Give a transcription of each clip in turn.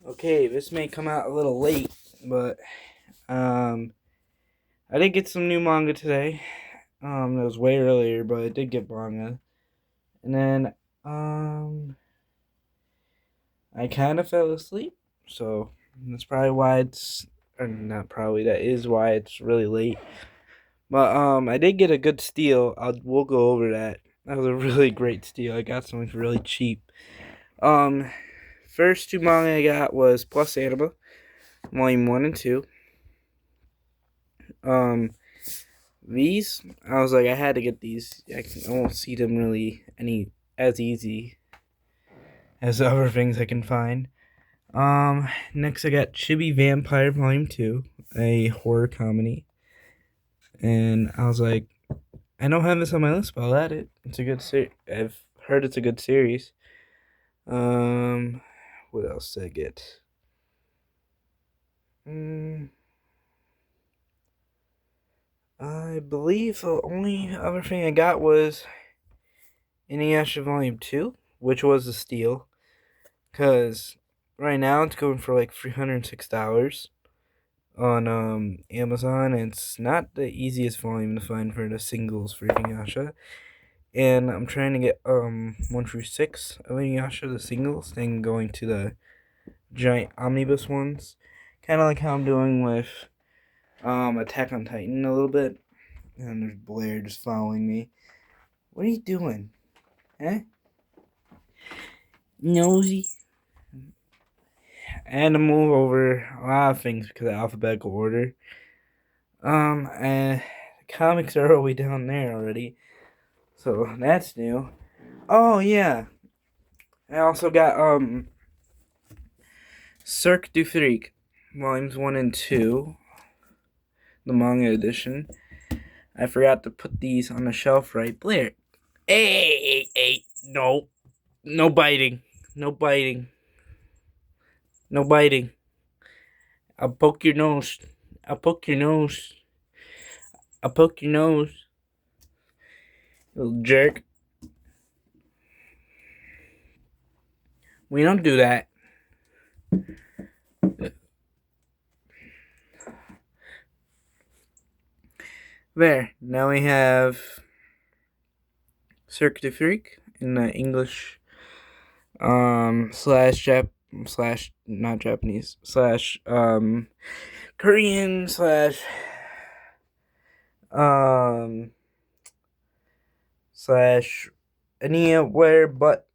Okay, this may come out a little late, but um, I did get some new manga today. It was way earlier, but I did get manga, and then I kind of fell asleep, so that's probably why or not probably, that is why it's really late. But I did get a good steal. We'll go over that. That was a really great steal. I got something really cheap. Um, First two manga I got was Plus Anima, Volume 1 and 2. Um, These, I was like, I had to get these. I won't see them really any as easy as the other things I can find. Next I got Chibi Vampire Volume 2, a horror comedy. And I was like, I don't have this on my list, but I'll add it. It's a good I've heard it's a good series. Um, what else did I get? I believe the only other thing I got was Inuyasha Volume 2, which was a steal. Because right now it's going for like $306 on Amazon. It's not the easiest volume to find for the singles for Inuyasha. And I'm trying to get 1 through 6 of Inuyasha, the singles, then going to the giant omnibus ones. Kind of like how I'm doing with Attack on Titan a little bit. And there's Blair just following me. What are you doing? Eh? Nosy. And to move over a lot of things because of alphabetical order. And comics are all the way down there already, so that's new. Oh yeah, I also got Cirque du Freak, volumes 1 and 2, the manga edition. I forgot to put these on the shelf right. Blair, hey, no, no biting, no biting, no biting. I'll poke your nose. I'll poke your nose. I'll poke your nose, little jerk. We don't do that. There. Now we have Cirque du Freak in the English slash not Japanese slash Korean slash um slash anywhere but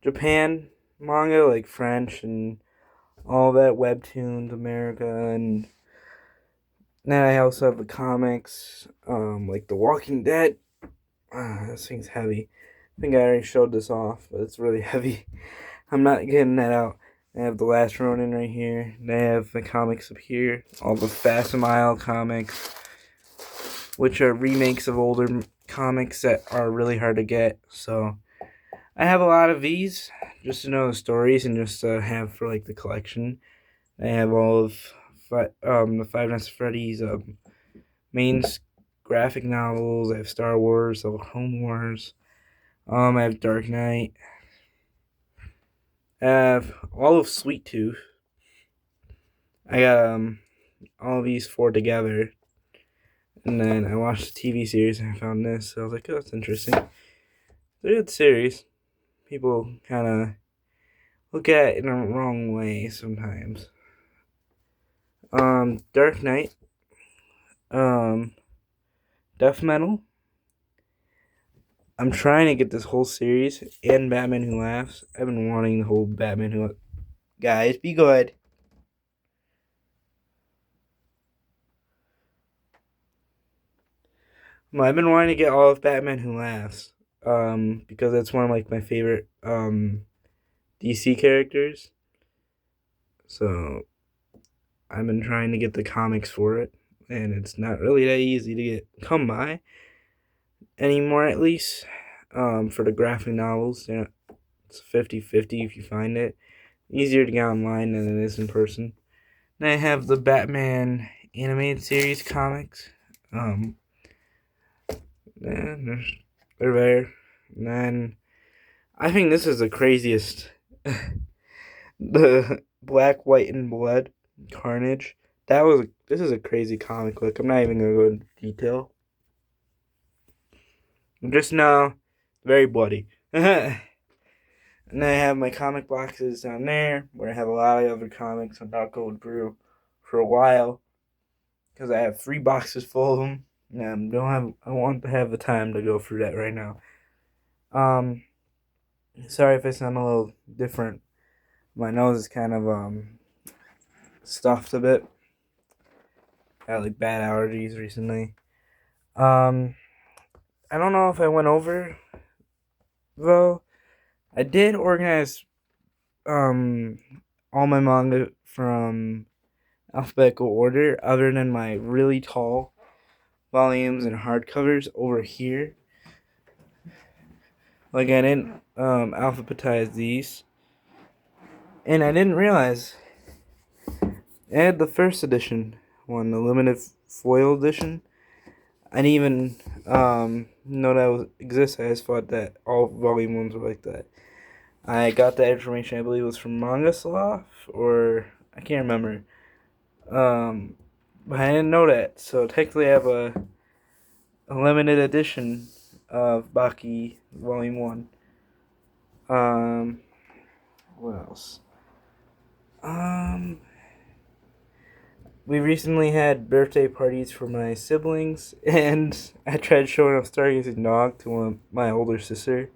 Japan manga, like French and all that, webtoons, America, and then I also have the comics, like The Walking Dead. This thing's heavy. I think I already showed this off, but it's really heavy. I'm not getting that out. I have The Last Ronin right here. They have the comics up here. All the Fast Mile comics, which are remakes of older comics that are really hard to get. So I have a lot of these just to know the stories and just to have for like the collection. I have all of the Five Nights at Freddy's main graphic novels. I have Star Wars, the Home Wars. I have Dark Knight. I have all of Sweet Tooth. I got all of these four together. And then I watched the TV series and I found this. So I was like, oh, that's interesting. It's a good series. People kind of look at it in a wrong way sometimes. Dark Knight. Death Metal. I'm trying to get this whole series and Batman Who Laughs. I've been wanting the whole Batman Who. Guys, be good. I've been wanting to get all of Batman Who Laughs. Because it's one of like my favorite DC characters. So I've been trying to get the comics for it, and it's not really that easy to come by anymore, at least. For the graphic novels, it's 50-50 if you find it. Easier to get online than it is in person. Then I have the Batman animated series comics. They're there. And then I think this is the craziest The Black, White, and Blood, Carnage. This is a crazy comic book. I'm not even gonna go into detail. Just know, very bloody. And then I have my comic boxes down there, where I have a lot of other comics I'm not going through for a while, because I have 3 boxes full of them. And I want to have the time to go through that right now. Sorry if I sound a little different. My nose is kind of stuffed a bit. I had like bad allergies recently. I don't know if I went over though. I did organize um all my manga from alphabetical order, other than my really tall volumes and hardcovers over here. Like I didn't alphabetize these, and I didn't realize I had the first edition one, the limited foil edition. I didn't even know that exists. I just thought that all volume ones were like that. I got that information, I believe, was from Manga Sloth, or I can't remember. But I didn't know that. So technically, I have a limited edition of Baki Volume 1. What else? We recently had birthday parties for my siblings, and I tried showing off Stargazing Dog to my older sister.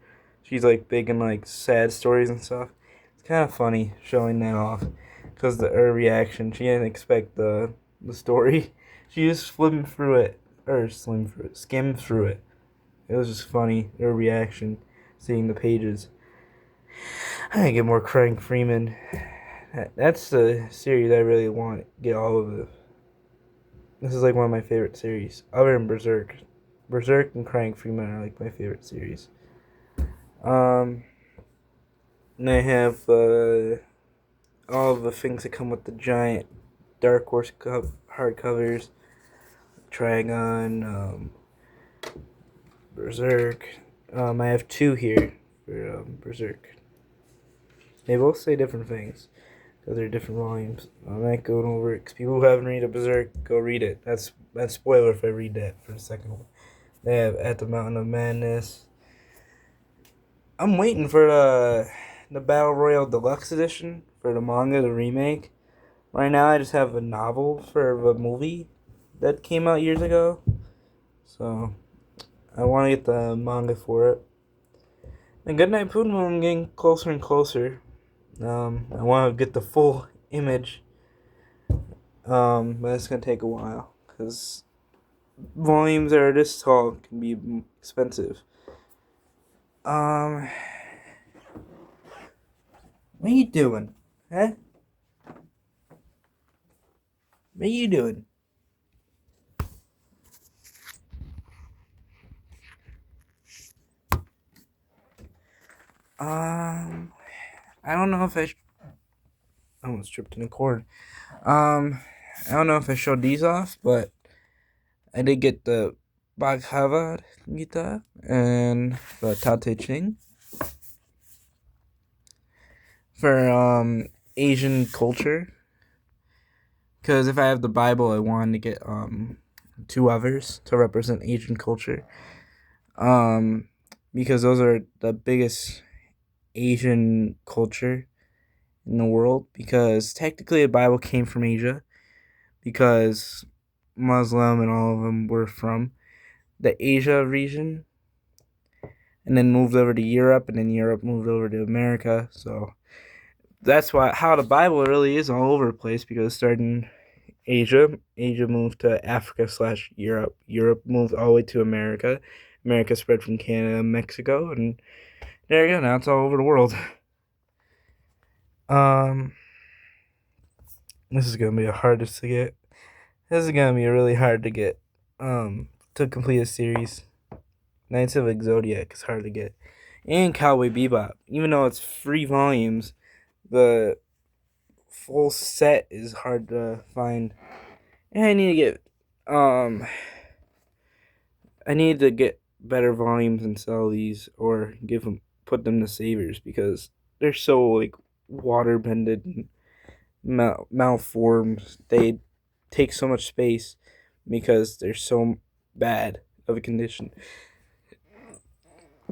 She's like big in like sad stories and stuff. It's kind of funny showing that off because her reaction. She didn't expect the story. She just skimmed through it. It was just funny, her reaction, seeing the pages. I get more Crying Freeman. That's the series I really want to get all of it. This is like one of my favorite series, other than Berserk. Berserk and Crying Freeman are like my favorite series. And I have all of the things that come with the giant Dark Horse hardcovers. Trigon, Berserk. I have 2 here for Berserk. They both say different things because they're different volumes. I'm not going over it because people who haven't read a Berserk, go read it. That's spoiler if I read that for the second one. They have At the Mountain of Madness. I'm waiting for the Battle Royale Deluxe Edition for the manga, the remake. Right now, I just have a novel for the movie that came out years ago. So, I want to get the manga for it. And Goodnight Poonmoon, I'm getting closer and closer. I want to get the full image. But it's going to take a while. Because volumes that are this tall can be expensive. What are you doing? Huh? What are you doing? I don't know if I almost tripped in a cord. I don't know if I showed these off, but I did get the Bhagavad Gita and the Tao Te Ching for Asian culture. Because if I have the Bible, I wanted to get 2 others to represent Asian culture. Because those are the biggest Asian culture in the world. Because technically, the Bible came from Asia. Because Muslim and all of them were from the Asia region, and then moved over to Europe, and then Europe moved over to America. So that's how the Bible really is all over the place, because it started in Asia. Asia moved to Africa / Europe. Europe moved all the way to America. America spread from Canada and Mexico, and there you go. Now it's all over the world. This is gonna be the hardest to get. This is gonna be really hard to get. To complete a series. Knights of Exodiac is hard to get. And Cowboy Bebop. Even though it's 3 volumes, the full set is hard to find. And I need to get better volumes and sell these, or put them to savers, because they're so like water bended and malformed. They take so much space because they're so bad of a condition.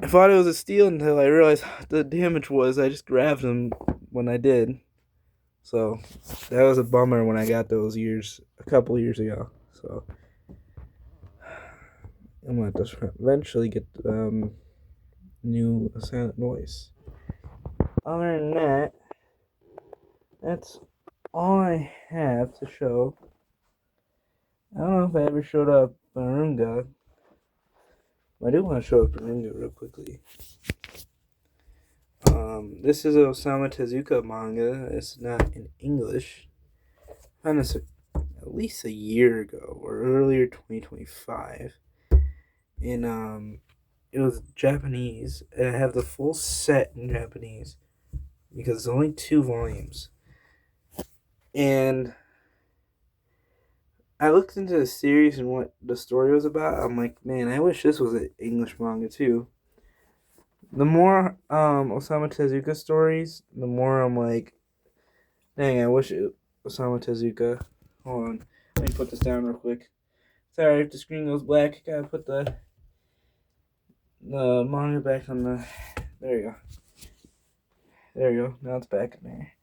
I thought it was a steal until I realized the damage was. I just grabbed them when I did. So that was a bummer when I got those a couple years ago. So I'm gonna have to eventually get new silent noise. Other than that, that's all I have to show. I don't know if I ever showed up Barunga. I do want to show up Barunga real quickly. This is an Osamu Tezuka manga. It's not in English. I found this at least a year ago or earlier 2025. And it was Japanese. And I have the full set in Japanese because it's only 2 volumes. And I looked into the series and what the story was about. I'm like, man, I wish this was an English manga too. The more Osamu Tezuka stories, the more I'm like, dang, I wish it Osamu Tezuka. Hold on, let me put this down real quick. Sorry if the screen goes black. Gotta put the manga back on the. There you go. There you go. Now it's back in there.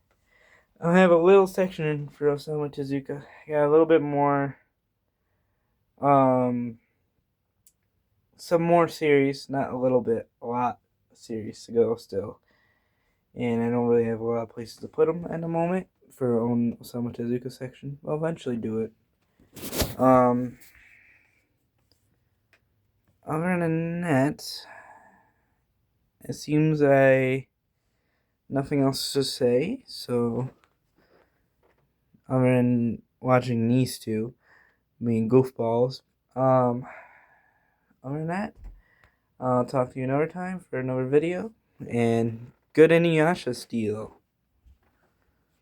I have a little section for Osamu Tezuka. Got a little bit more. Some more series, not a little bit, a lot of series to go still. And I don't really have a lot of places to put them at the moment for our own Osamu Tezuka section. I'll eventually do it. Other than that, it seems nothing else to say. So, other than watching these two, being goofballs. Other than that, I'll talk to you another time for another video. And good Inuyasha steel.